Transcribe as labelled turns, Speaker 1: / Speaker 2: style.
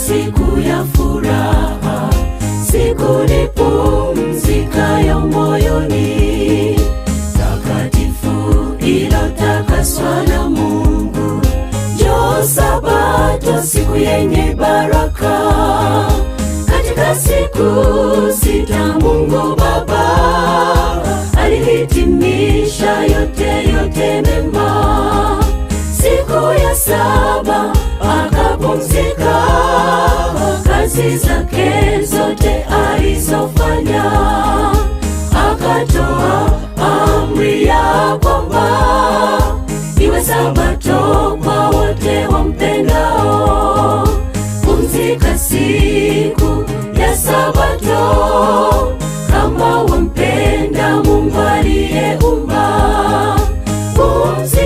Speaker 1: siku ya furaha, siku nipumzikayo moyoni, takatifu iliyotakaswa na Mungu. Njoo Sabato, siku yenye baraka. Katika siku sita Mungu Baba alihitimisha yote mema. Siku ya saba akapumzika, kazi zake zote alizofanya. Akatoa amri ya kwamba iwe Sabato kwa wote wampendao. Pumzika siku ya Sabato kama wampenda Mungu aliyeumba.